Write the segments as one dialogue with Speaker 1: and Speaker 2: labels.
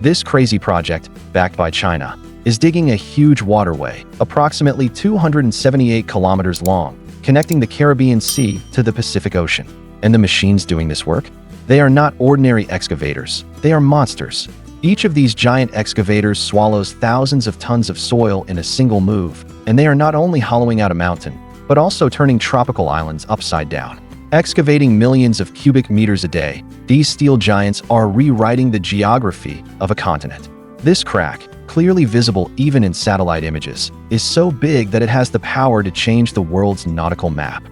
Speaker 1: This crazy project, backed by China, is digging a huge waterway, approximately 278 kilometers long, connecting the Caribbean Sea to the Pacific Ocean. And the machines doing this work? They are not ordinary excavators. They are monsters. Each of these giant excavators swallows thousands of tons of soil in a single move, and they are not only hollowing out a mountain, but also turning tropical islands upside down. Excavating millions of cubic meters a day, these steel giants are rewriting the geography of a continent. This crack, clearly visible even in satellite images, is so big that it has the power to change the world's nautical map.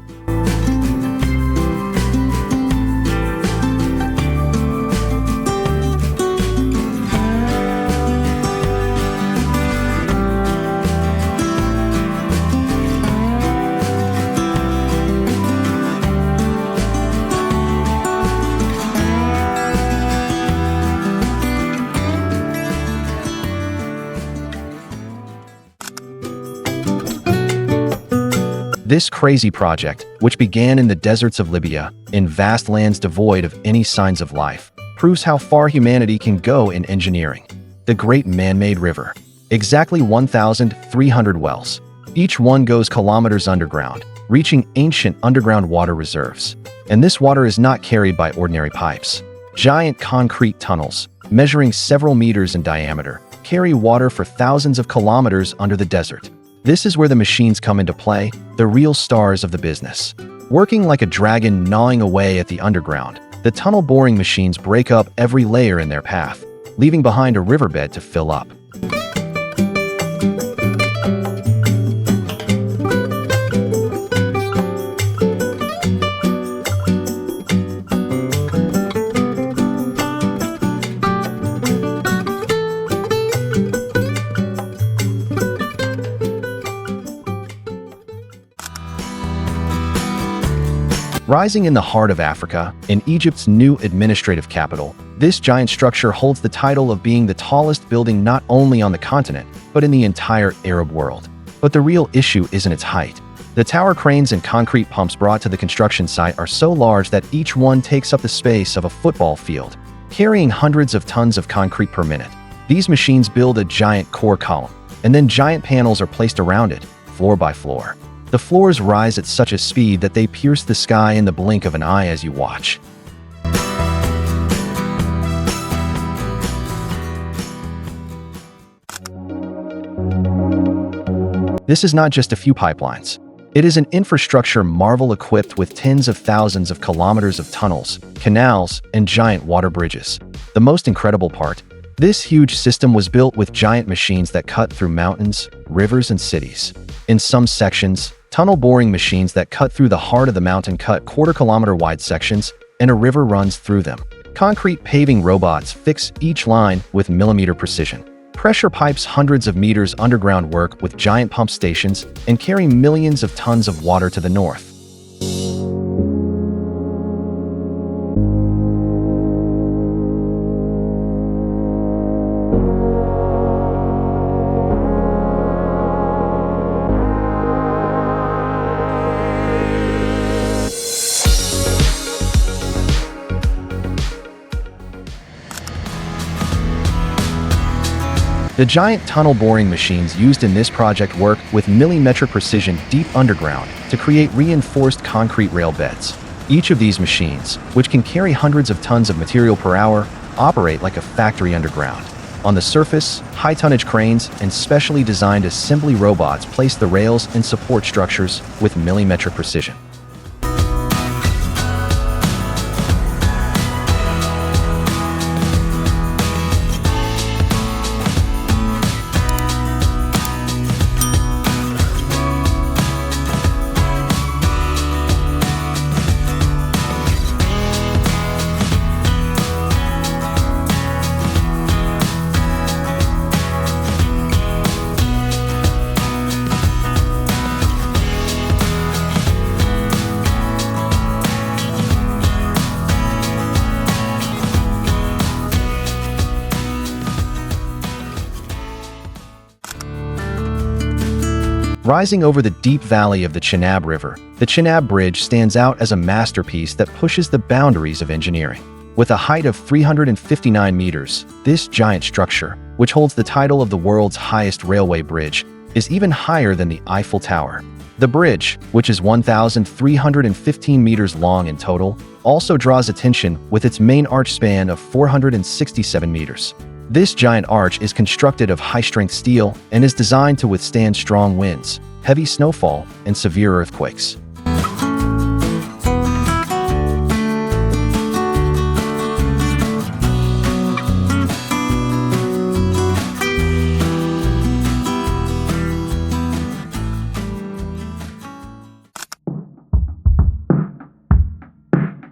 Speaker 1: This crazy project, which began in the deserts of Libya, in vast lands devoid of any signs of life, proves how far humanity can go in engineering. The Great Man-Made River. Exactly 1,300 wells. Each one goes kilometers underground, reaching ancient underground water reserves. And this water is not carried by ordinary pipes. Giant concrete tunnels, measuring several meters in diameter, carry water for thousands of kilometers under the desert. This is where the machines come into play, the real stars of the business. Working like a dragon gnawing away at the underground, the tunnel boring machines break up every layer in their path, leaving behind a riverbed to fill up. Rising in the heart of Africa, in Egypt's new administrative capital, this giant structure holds the title of being the tallest building not only on the continent, but in the entire Arab world. But the real issue isn't its height. The tower cranes and concrete pumps brought to the construction site are so large that each one takes up the space of a football field, carrying hundreds of tons of concrete per minute. These machines build a giant core column, and then giant panels are placed around it, floor by floor. The floors rise at such a speed that they pierce the sky in the blink of an eye as you watch. This is not just a few pipelines. It is an infrastructure marvel equipped with tens of thousands of kilometers of tunnels, canals, and giant water bridges. The most incredible part, this huge system was built with giant machines that cut through mountains, rivers, and cities. In some sections, tunnel boring machines that cut through the heart of the mountain cut quarter-kilometer wide sections, and a river runs through them. Concrete paving robots fix each line with millimeter precision. Pressure pipes hundreds of meters underground work with giant pump stations and carry millions of tons of water to the north. The giant tunnel boring machines used in this project work with millimetric precision deep underground to create reinforced concrete rail beds. Each of these machines, which can carry hundreds of tons of material per hour, operate like a factory underground. On the surface, high-tonnage cranes and specially designed assembly robots place the rails and support structures with millimetric precision. Rising over the deep valley of the Chenab River, the Chenab Bridge stands out as a masterpiece that pushes the boundaries of engineering. With a height of 359 meters, this giant structure, which holds the title of the world's highest railway bridge, is even higher than the Eiffel Tower. The bridge, which is 1,315 meters long in total, also draws attention with its main arch span of 467 meters. This giant arch is constructed of high-strength steel and is designed to withstand strong winds, heavy snowfall, and severe earthquakes.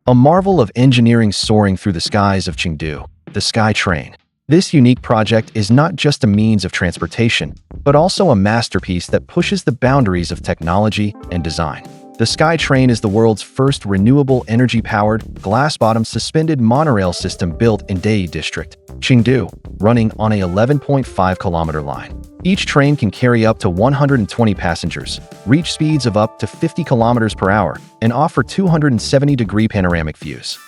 Speaker 1: A marvel of engineering soaring through the skies of Chengdu, the Sky Train. This unique project is not just a means of transportation, but also a masterpiece that pushes the boundaries of technology and design. The Sky Train is the world's first renewable energy-powered, glass-bottom suspended monorail system built in Dai District, Chengdu, running on a 11.5-kilometer line. Each train can carry up to 120 passengers, reach speeds of up to 50 kilometers per hour, and offer 270-degree panoramic views.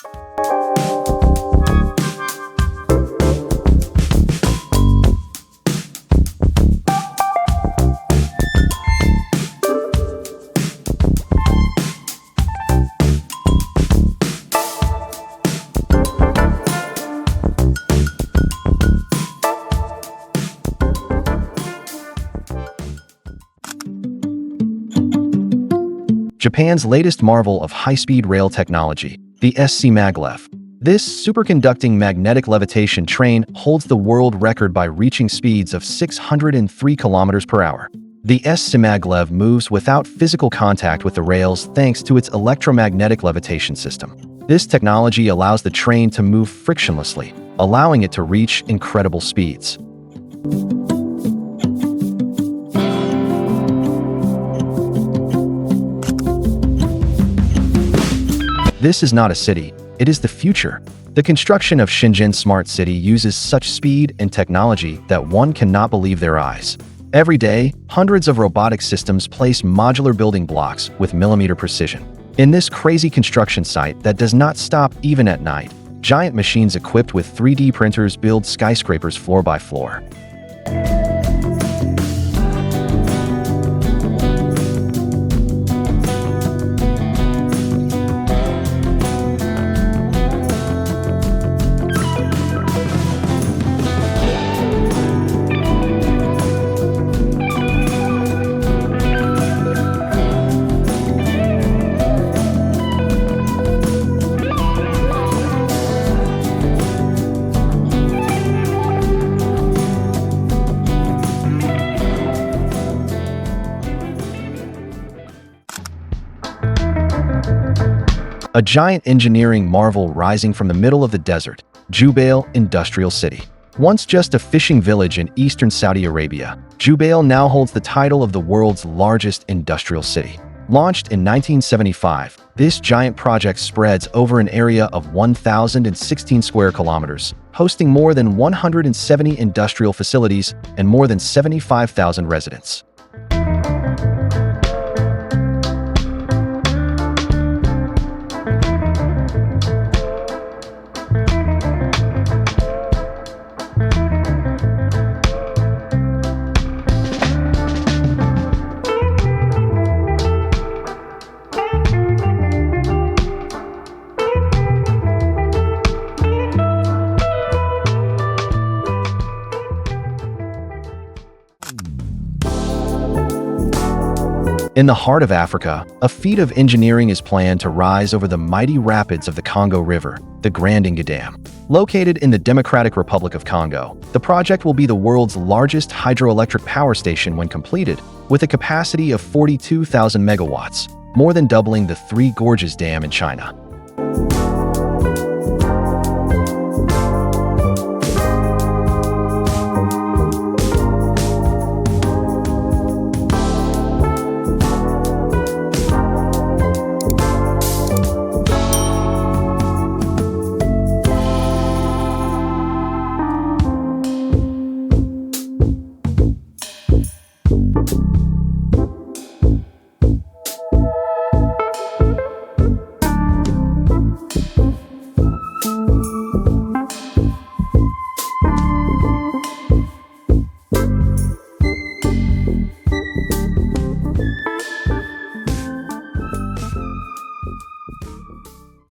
Speaker 1: Japan's latest marvel of high-speed rail technology, the SC Maglev. This superconducting magnetic levitation train holds the world record by reaching speeds of 603 kilometers per hour. The SC Maglev moves without physical contact with the rails thanks to its electromagnetic levitation system. This technology allows the train to move frictionlessly, allowing it to reach incredible speeds. This is not a city, it is the future. The construction of Shenzhen Smart City uses such speed and technology that one cannot believe their eyes. Every day, hundreds of robotic systems place modular building blocks with millimeter precision. In this crazy construction site that does not stop even at night, giant machines equipped with 3D printers build skyscrapers floor by floor. A giant engineering marvel rising from the middle of the desert, Jubail Industrial City. Once just a fishing village in eastern Saudi Arabia, Jubail now holds the title of the world's largest industrial city. Launched in 1975, this giant project spreads over an area of 1,016 square kilometers, hosting more than 170 industrial facilities and more than 75,000 residents. In the heart of Africa, a feat of engineering is planned to rise over the mighty rapids of the Congo River, the Grand Inga Dam. Located in the Democratic Republic of Congo, the project will be the world's largest hydroelectric power station when completed, with a capacity of 42,000 megawatts, more than doubling the Three Gorges Dam in China.